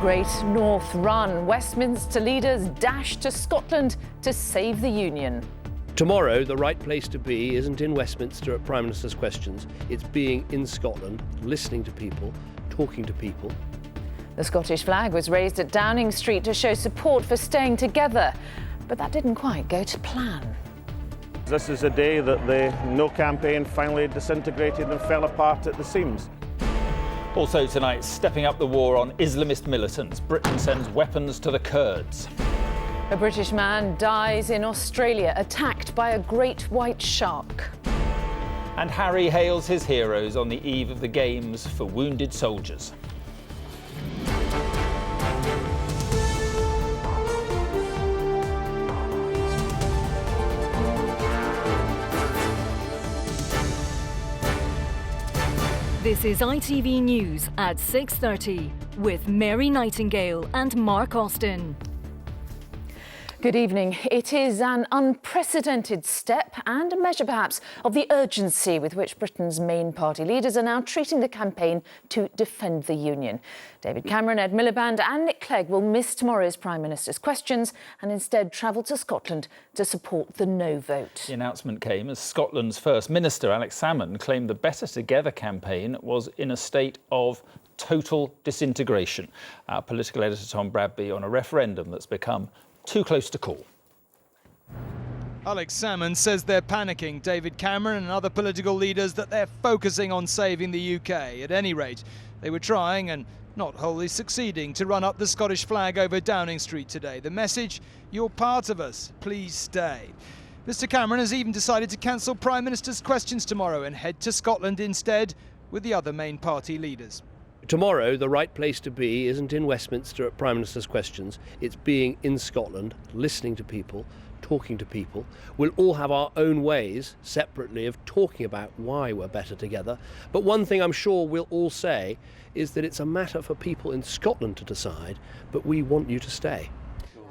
Great North Run. Westminster leaders dash to Scotland to save the Union. Tomorrow, the right place to be isn't in Westminster at Prime Minister's questions. It's being in Scotland, listening to people, talking to people. The Scottish flag was raised at Downing Street to show support for staying together, but that didn't quite go to plan. This is a day that the No campaign finally disintegrated and fell apart at the seams. Also tonight, stepping up the war on Islamist militants. Britain sends weapons to the Kurds. A British man dies in Australia, attacked by a great white shark. And Harry hails his heroes on the eve of the Games for wounded soldiers. This is ITV News at 6:30 with Mary Nightingale and Mark Austin. Good evening. It is an unprecedented step and a measure perhaps of the urgency with which Britain's main party leaders are now treating the campaign to defend the Union. David Cameron, Ed Miliband and Nick Clegg will miss tomorrow's Prime Minister's questions and instead travel to Scotland to support the no vote. The announcement came as Scotland's First Minister, Alex Salmond, claimed the Better Together campaign was in a state of total disintegration. Our political editor Tom Bradby on a referendum that's become too close to call. Alex Salmond says they're panicking. David Cameron and other political leaders that they're focusing on saving the UK. At any rate, they were trying and not wholly succeeding to run up the Scottish flag over Downing Street today. The message, you're part of us, please stay. Mr Cameron has even decided to cancel Prime Minister's questions tomorrow and head to Scotland instead with the other main party leaders. Tomorrow, the right place to be isn't in Westminster at Prime Minister's questions. It's being in Scotland, listening to people, talking to people. We'll all have our own ways, separately, of talking about why we're better together. But one thing I'm sure we'll all say is that it's a matter for people in Scotland to decide, but we want you to stay.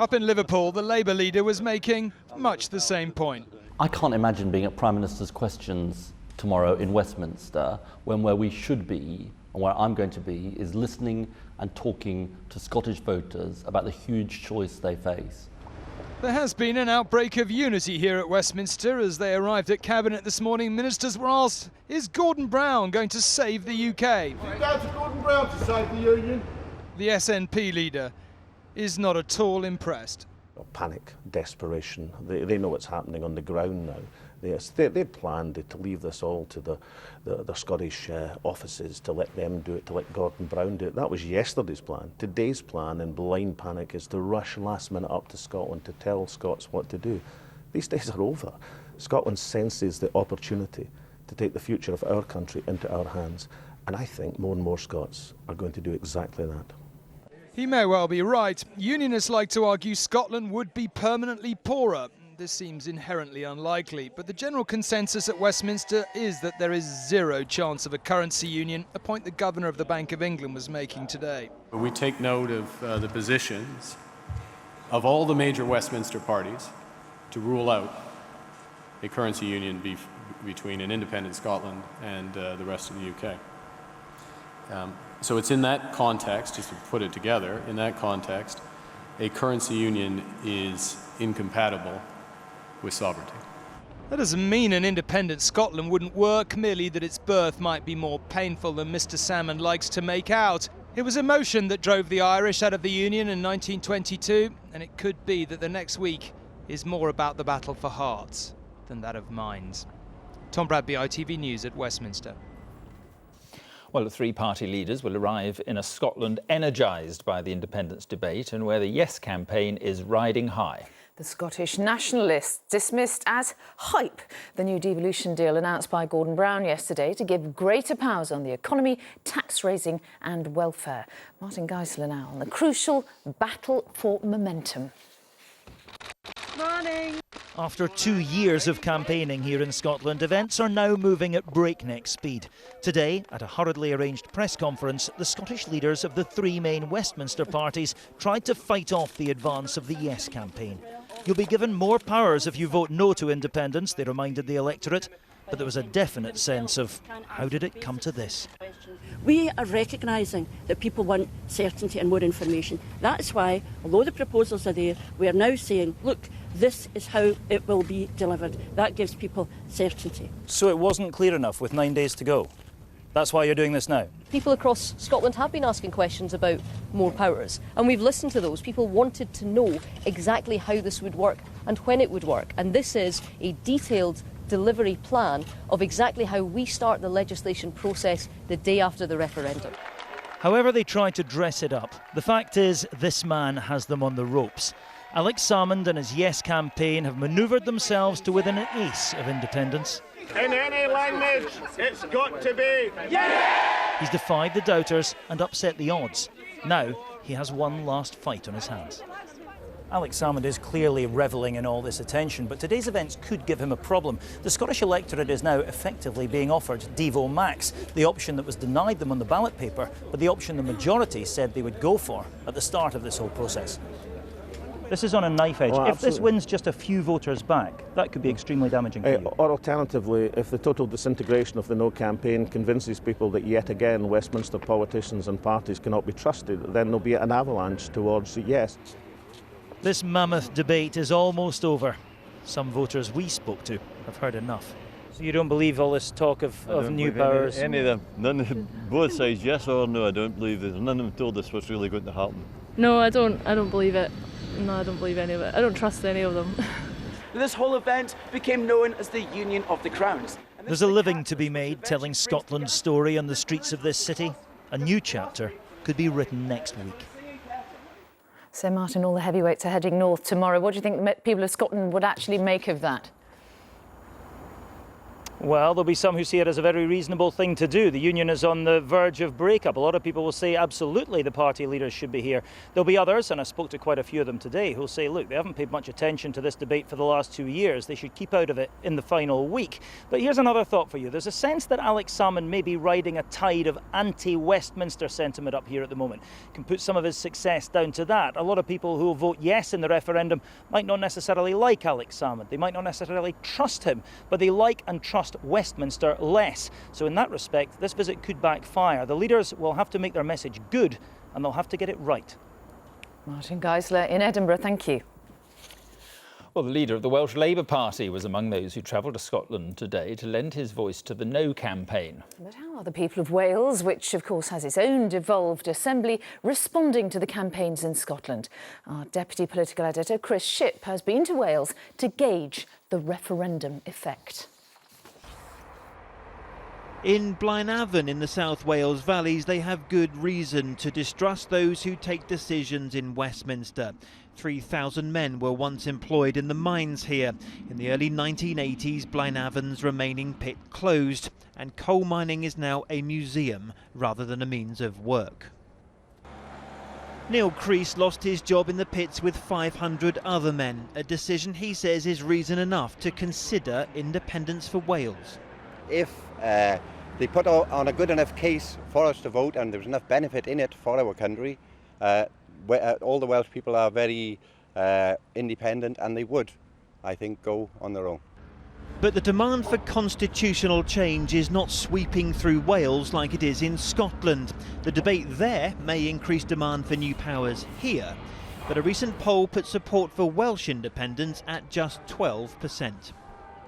Up in Liverpool, the Labour leader was making much the same point. I can't imagine being at Prime Minister's questions tomorrow in Westminster when where we should be and where I'm going to be is listening and talking to Scottish voters about the huge choice they face. There has been an outbreak of unity here at Westminster. As they arrived at Cabinet this morning, ministers were asked, is Gordon Brown going to save the UK? Is it down to Gordon Brown to save the Union? The SNP leader is not at all impressed. Panic, desperation. They know what's happening on the ground now. They planned to leave this all to the Scottish offices, to let them do it, to let Gordon Brown do it. That was yesterday's plan. Today's plan in blind panic is to rush last minute up to Scotland to tell Scots what to do. These days are over. Scotland senses the opportunity to take the future of our country into our hands, and I think more and more Scots are going to do exactly that. He may well be right. Unionists like to argue Scotland would be permanently poorer. This seems inherently unlikely, but the general consensus at Westminster is that there is zero chance of a currency union, a point the Governor of the Bank of England was making today. We take note of the positions of all the major Westminster parties to rule out a currency union between an independent Scotland and the rest of the UK. So it's in that context, just to put it together, in that context, a currency union is incompatible with sovereignty. That doesn't mean an independent Scotland wouldn't work, merely that its birth might be more painful than Mr Salmond likes to make out. It was emotion that drove the Irish out of the Union in 1922, and it could be that the next week is more about the battle for hearts than that of minds. Tom Bradby, ITV News at Westminster. Well, the three party leaders will arrive in a Scotland energised by the independence debate and where the Yes campaign is riding high. The Scottish nationalists dismissed as hype the new devolution deal announced by Gordon Brown yesterday to give greater powers on the economy, tax raising and welfare. Martin Geisler now on the crucial battle for momentum. Morning. After 2 years of campaigning here in Scotland, events are now moving at breakneck speed. Today, at a hurriedly arranged press conference, the Scottish leaders of the three main Westminster parties tried to fight off the advance of the Yes campaign. You'll be given more powers if you vote no to independence, they reminded the electorate. but there was a definite sense of how did it come to this? We are recognising that people want certainty and more information. That's why, although the proposals are there, we are now saying, look, this is how it will be delivered. That gives people certainty. So it wasn't clear enough with 9 days to go? That's why you're doing this now? People across Scotland have been asking questions about more powers, and we've listened to those. People wanted to know exactly how this would work and when it would work, and this is a detailed delivery plan of exactly how we start the legislation process the day after the referendum. However they try to dress it up, the fact is this man has them on the ropes. Alex Salmond and his Yes campaign have manoeuvred themselves to within an ace of independence. In any language, it's got to be yes! He's defied the doubters and upset the odds. Now he has one last fight on his hands. Alex Salmond is clearly revelling in all this attention, but today's events could give him a problem. The Scottish electorate is now effectively being offered Devo Max, the option that was denied them on the ballot paper, but the option the majority said they would go for at the start of this whole process. This is on a knife edge. If this wins just a few voters back, that could be extremely damaging for you. Or alternatively, if the total disintegration of the No campaign convinces people that yet again Westminster politicians and parties cannot be trusted, then there'll be an avalanche towards the Yes. This mammoth debate is almost over. Some voters we spoke to have heard enough. So you don't believe all this talk of new powers? Any of them. None of them. Both sides, yes or no, I don't believe this. None of them told us what's really going to happen. No, I don't believe it. No, I don't believe any of it. I don't trust any of them. This whole event became known as the Union of the Crowns. There's a living to be made telling Scotland's story on the streets of this city. A new chapter could be written next week. So, Martin, all the heavyweights are heading north tomorrow. What do you think the people of Scotland would actually make of that? Well, there'll be some who see it as a very reasonable thing to do. The union is on the verge of breakup. A lot of people will say absolutely the party leaders should be here. There'll be others, and I spoke to quite a few of them today, who'll say, look, they haven't paid much attention to this debate for the last 2 years. They should keep out of it in the final week. But here's another thought for you. There's a sense that Alex Salmond may be riding a tide of anti-Westminster sentiment up here at the moment. Can put some of his success down to that. A lot of people who will vote yes in the referendum might not necessarily like Alex Salmond. They might not necessarily trust him, but they like and trust Westminster less. So in that respect, this visit could backfire. The leaders will have to make their message good, and they'll have to get it right. Martin Geisler in Edinburgh, thank you. Well, the leader of the Welsh Labour Party was among those who travelled to Scotland today to lend his voice to the No campaign. But how are the people of Wales, which of course has its own devolved assembly, responding to the campaigns in Scotland? Our deputy political editor, Chris Shipp, has been to Wales to gauge the referendum effect. In Blaenavon in the South Wales valleys, they have good reason to distrust those who take decisions in Westminster. 3,000 men were once employed in the mines here. In the early 1980s, Blaenavon's remaining pit closed, and coal mining is now a museum rather than a means of work. Neil Crease lost his job in the pits with 500 other men, a decision he says is reason enough to consider independence for Wales. If they put on a good enough case for us to vote and there's enough benefit in it for our country, all the Welsh people are very independent and they would, I think, go on their own. But the demand for constitutional change is not sweeping through Wales like it is in Scotland. The debate there may increase demand for new powers here, but a recent poll put support for Welsh independence at just 12%.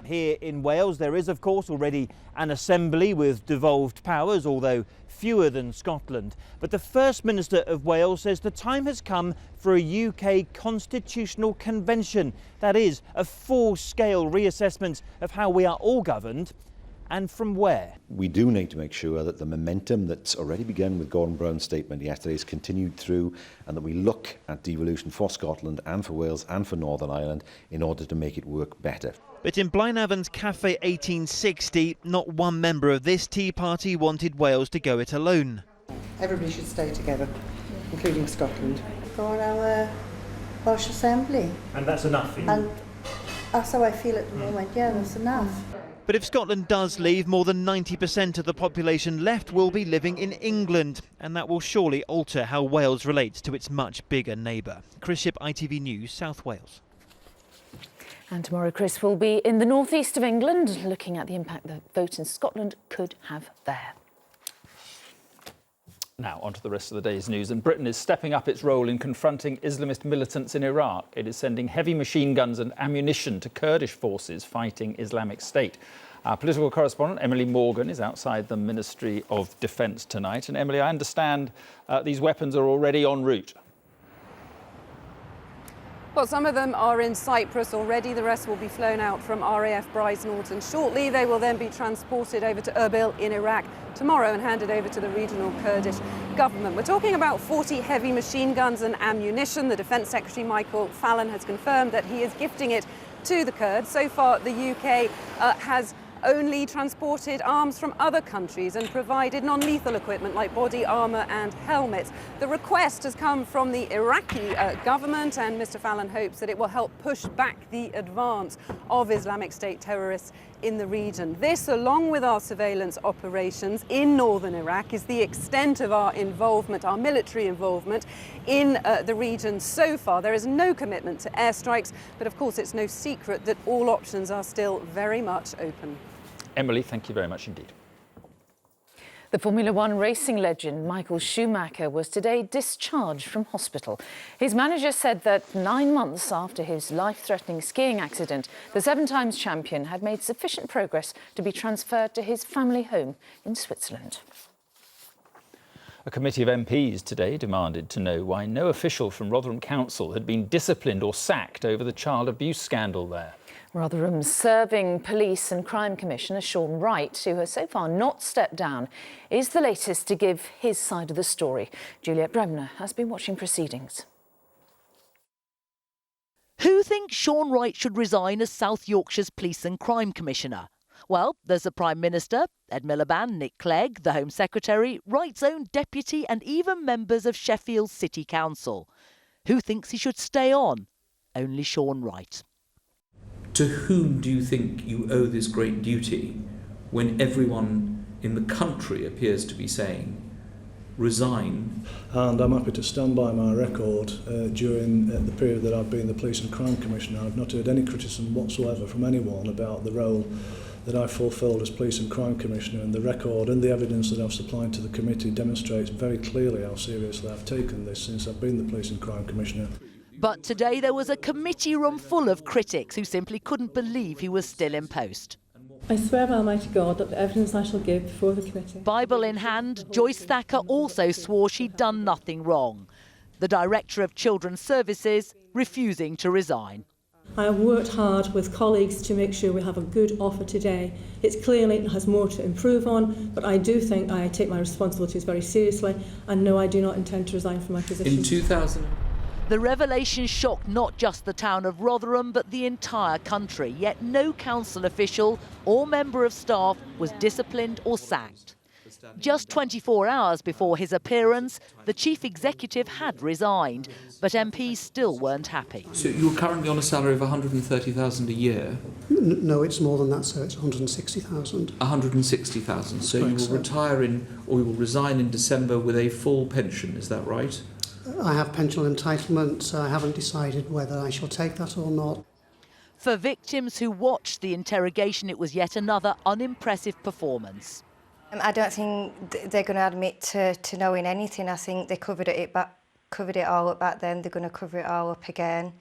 Here in Wales there is of course already an assembly with devolved powers, although fewer than Scotland. But the First Minister of Wales says the time has come for a UK constitutional convention. That is, a full-scale reassessment of how we are all governed and from where. We do need to make sure that the momentum that's already begun with Gordon Brown's statement yesterday is continued through, and that we look at devolution for Scotland and for Wales and for Northern Ireland in order to make it work better. But in Blaenavon's Cafe 1860, not one member of this Tea Party wanted Wales to go it alone. Everybody should stay together, including Scotland. Go on our Welsh Assembly. And that's enough for you? And that's how I feel at the moment, yeah, that's enough. But if Scotland does leave, more than 90% of the population left will be living in England, and that will surely alter how Wales relates to its much bigger neighbour. Chris Shipp, ITV News, South Wales. And tomorrow, Chris will be in the northeast of England, looking at the impact the vote in Scotland could have there. Now, on to the rest of the day's news. And Britain is stepping up its role in confronting Islamist militants in Iraq. It is sending heavy machine guns and ammunition to Kurdish forces fighting Islamic State. Our political correspondent, Emily Morgan, is outside the Ministry of Defence tonight. And Emily, I understand these weapons are already en route. Well, some of them are in Cyprus already. The rest will be flown out from RAF Brize Norton shortly. They will then be transported over to Erbil in Iraq tomorrow and handed over to the regional Kurdish government. We're talking about 40 heavy machine guns and ammunition. The Defence Secretary Michael Fallon has confirmed that he is gifting it to the Kurds. So far, the UK has only transported arms from other countries and provided non-lethal equipment like body armour and helmets. The request has come from the Iraqi government, and Mr Fallon hopes that it will help push back the advance of Islamic State terrorists in the region. This, along with our surveillance operations in northern Iraq, is the extent of our involvement, our military involvement in the region so far. There is no commitment to airstrikes, but of course it's no secret that all options are still very much open. Emily, thank you very much indeed. The Formula One racing legend Michael Schumacher was today discharged from hospital. His manager said that 9 months after his life-threatening skiing accident, the 7-times champion had made sufficient progress to be transferred to his family home in Switzerland. A committee of MPs today demanded to know why no official from Rotherham Council had been disciplined or sacked over the child abuse scandal there. Rotherham's serving police and crime commissioner Sean Wright, who has so far not stepped down, is the latest to give his side of the story. Juliet Bremner has been watching proceedings. Who thinks Sean Wright should resign as South Yorkshire's police and crime commissioner? Well, there's the Prime Minister, Ed Miliband, Nick Clegg, the Home Secretary, Wright's own deputy and even members of Sheffield City Council. Who thinks he should stay on? Only Sean Wright. To whom do you think you owe this great duty when everyone in the country appears to be saying, resign? And I'm happy to stand by my record. During the period that I've been the Police and Crime Commissioner, I've not heard any criticism whatsoever from anyone about the role that I fulfilled as Police and Crime Commissioner, and the record and the evidence that I've supplied to the committee demonstrates very clearly how seriously I've taken this since I've been the Police and Crime Commissioner. But today there was a committee room full of critics who simply couldn't believe he was still in post. I swear by Almighty God that the evidence I shall give before the committee. Bible in hand, Joyce Thacker also swore she'd done nothing wrong. The Director of Children's Services refusing to resign. I have worked hard with colleagues to make sure we have a good offer today. It clearly has more to improve on, but I do think I take my responsibilities very seriously, and no, I do not intend to resign from my position. In 2000... The revelation shocked not just the town of Rotherham, but the entire country. Yet no council official or member of staff was disciplined or sacked. Just 24 hours before his appearance, the chief executive had resigned, but MPs still weren't happy. So you're currently on a salary of $130,000 a year? No, it's more than that, sir. It's $160,000. $160,000. So you will retire or you will resign in December with a full pension, is that right? I have pension entitlement. I haven't decided whether I shall take that or not. For victims who watched the interrogation, it was yet another unimpressive performance. I don't think they're going to admit to knowing anything. I think they covered it all up back then. They're going to cover it all up again.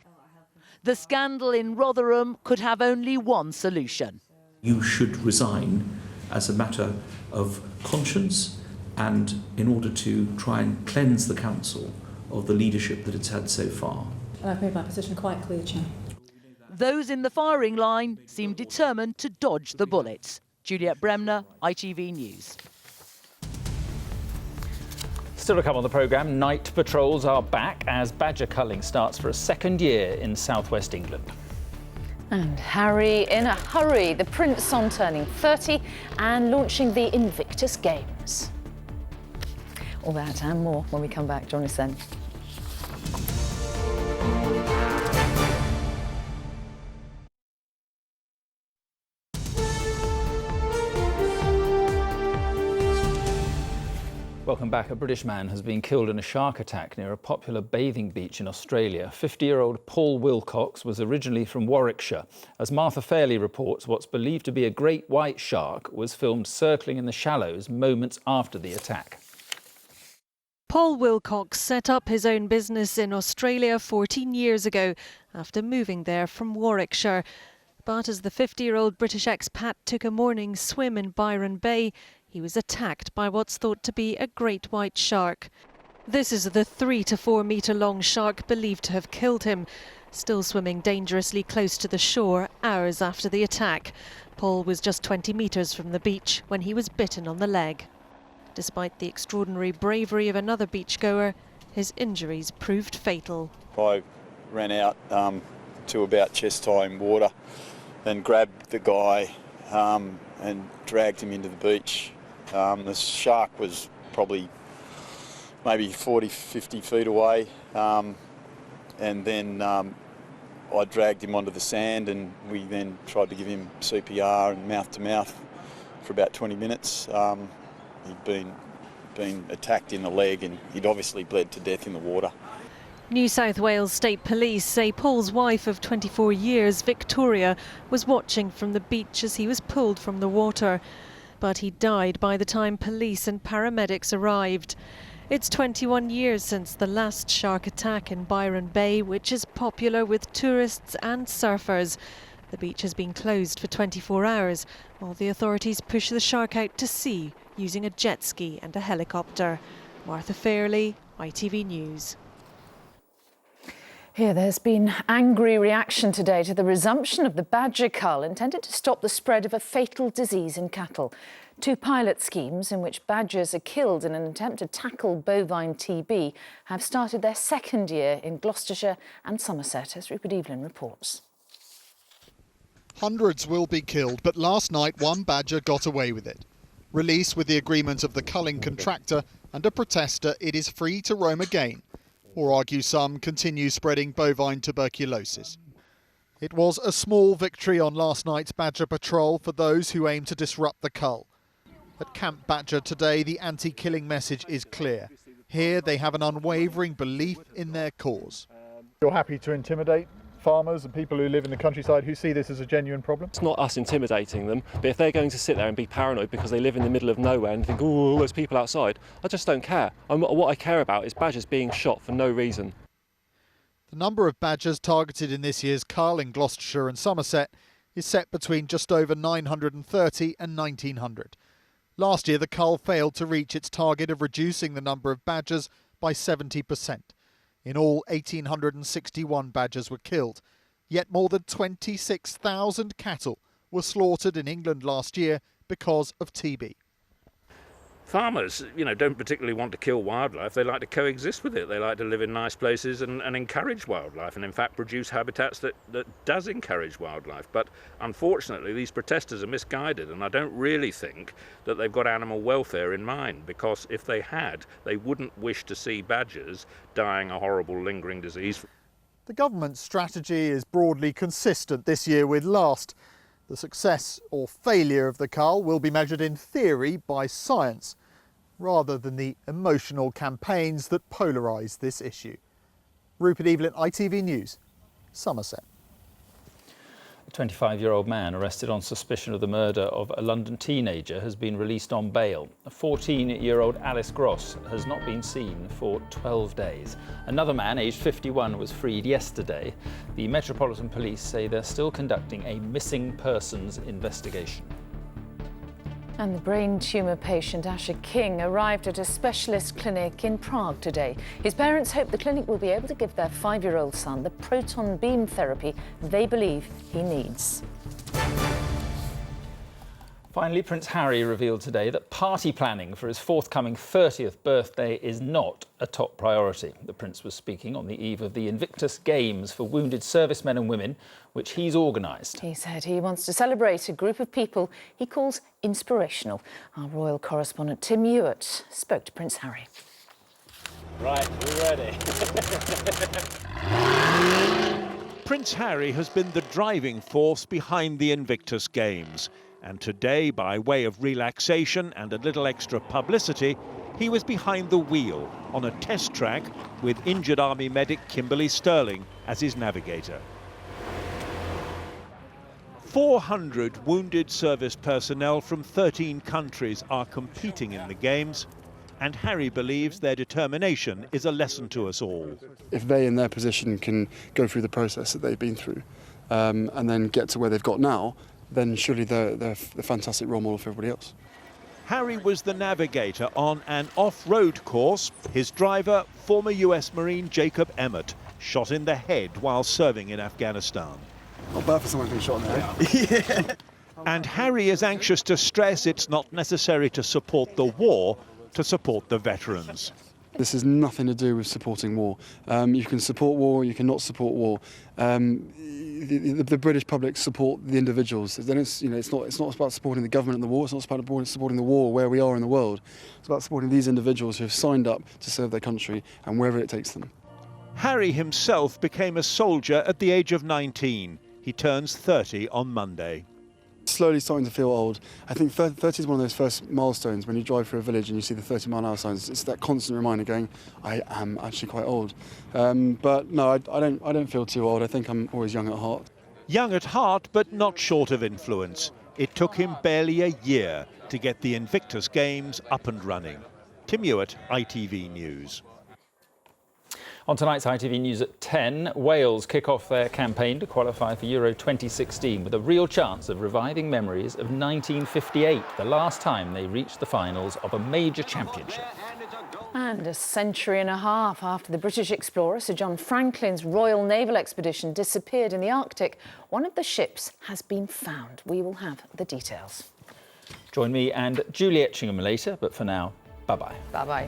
The scandal in Rotherham could have only one solution. You should resign as a matter of conscience and in order to try and cleanse the council of the leadership that it's had so far. And I've made my position quite clear, Chair. Those in the firing line seem determined to dodge the bullets. Juliet Bremner, ITV News. Still to come on the programme, night patrols are back as badger culling starts for a second year in southwest England. And Harry in a hurry, the Prince on turning 30 and launching the Invictus Games. All that and more when we come back. Join us then. Welcome back, a British man has been killed in a shark attack near a popular bathing beach in Australia. 50-year-old Paul Wilcox was originally from Warwickshire. As Martha Fairley reports, what's believed to be a great white shark was filmed circling in the shallows moments after the attack. Paul Wilcox set up his own business in Australia 14 years ago after moving there from Warwickshire. But as the 50-year-old British expat took a morning swim in Byron Bay, he was attacked by what's thought to be a great white shark. This is the 3 to 4 metre long shark believed to have killed him. Still swimming dangerously close to the shore hours after the attack. Paul was just 20 metres from the beach when he was bitten on the leg. Despite the extraordinary bravery of another beachgoer, his injuries proved fatal. I ran out to about chest-high in water and grabbed the guy and dragged him into the beach. The shark was probably maybe 40, 50 feet away, and then I dragged him onto the sand, and we then tried to give him CPR and mouth-to-mouth for about 20 minutes. He'd been attacked in the leg, and he'd obviously bled to death in the water. New South Wales State Police say Paul's wife of 24 years, Victoria, was watching from the beach as he was pulled from the water. But he died by the time police and paramedics arrived. It's 21 years since the last shark attack in Byron Bay, which is popular with tourists and surfers. The beach has been closed for 24 hours while the authorities push the shark out to sea using a jet ski and a helicopter. Martha Fairley, ITV News. Here, there's been angry reaction today to the resumption of the badger cull intended to stop the spread of a fatal disease in cattle. 2 pilot schemes in which badgers are killed in an attempt to tackle bovine TB have started their second year in Gloucestershire and Somerset, as Rupert Evelyn reports. Hundreds will be killed, but last night one badger got away with it. Released with the agreement of the culling contractor and a protester, it is free to roam again, or argue some, continue spreading bovine tuberculosis. It was a small victory on last night's badger patrol for those who aim to disrupt the cull. At Camp Badger today, the anti-killing message is clear. Here they have an unwavering belief in their cause. You're happy to intimidate farmers and people who live in the countryside who see this as a genuine problem? It's not us intimidating them, but if they're going to sit there and be paranoid because they live in the middle of nowhere and think, oh, there's people outside, I just don't care. What I care about is badgers being shot for no reason. The number of badgers targeted in this year's cull in Gloucestershire and Somerset is set between just over 930 and 1900. Last year, the cull failed to reach its target of reducing the number of badgers by 70%. In all, 1,861 badgers were killed, yet more than 26,000 cattle were slaughtered in England last year because of TB. Farmers, don't particularly want to kill wildlife. They like to coexist with it. They like to live in nice places and encourage wildlife, and in fact produce habitats that does encourage wildlife. But unfortunately, these protesters are misguided, and I don't really think that they've got animal welfare in mind, because if they had, they wouldn't wish to see badgers dying a horrible lingering disease. The government's strategy is broadly consistent this year with last. The success or failure of the cull will be measured in theory by science, rather than the emotional campaigns that polarise this issue. Rupert Evelyn, ITV News, Somerset. A 25-year-old man arrested on suspicion of the murder of a London teenager has been released on bail. 14-year-old Alice Gross has not been seen for 12 days. Another man, aged 51, was freed yesterday. The Metropolitan Police say they're still conducting a missing persons investigation. And the brain tumour patient Asher King arrived at a specialist clinic in Prague today. His parents hope the clinic will be able to give their 5-year-old son the proton beam therapy they believe he needs. Finally, Prince Harry revealed today that party planning for his forthcoming 30th birthday is not a top priority. The Prince was speaking on the eve of the Invictus Games for wounded servicemen and women, which he's organised. He said he wants to celebrate a group of people he calls inspirational. Our royal correspondent Tim Hewitt spoke to Prince Harry. Right, we're ready. Prince Harry has been the driving force behind the Invictus Games. And today, by way of relaxation and a little extra publicity, he was behind the wheel on a test track with injured Army medic Kimberly Sterling as his navigator. 400 wounded service personnel from 13 countries are competing in the Games, and Harry believes their determination is a lesson to us all. If they in their position can go through the process that they've been through and then get to where they've got now, then surely they're a fantastic role model for everybody else. Harry was the navigator on an off-road course. His driver, former US Marine Jacob Emmett, shot in the head while serving in Afghanistan. Not bad for someone who's been shot in the head. Yeah. And Harry is anxious to stress it's not necessary to support the war, to support the veterans. This has nothing to do with supporting war. You can support war, you cannot support war. The British public support the individuals. Then it's not about supporting the government and the war. It's not about supporting the war where we are in the world. It's about supporting these individuals who have signed up to serve their country and wherever it takes them. Harry himself became a soldier at the age of 19. He turns 30 on Monday. Slowly starting to feel old. I think 30 is one of those first milestones when you drive through a village and you see the 30-mile-an-hour signs. It's that constant reminder going, I am actually quite old. But no, I don't feel too old. I think I'm always young at heart. Young at heart, but not short of influence. It took him barely a year to get the Invictus Games up and running. Tim Hewitt, ITV News. On tonight's ITV News at 10, Wales kick off their campaign to qualify for Euro 2016 with a real chance of reviving memories of 1958, the last time they reached the finals of a major championship. And a century and a half after the British explorer Sir John Franklin's Royal Naval Expedition disappeared in the Arctic, one of the ships has been found. We will have the details. Join me and Julie Etchingham later, but for now, bye-bye. Bye-bye.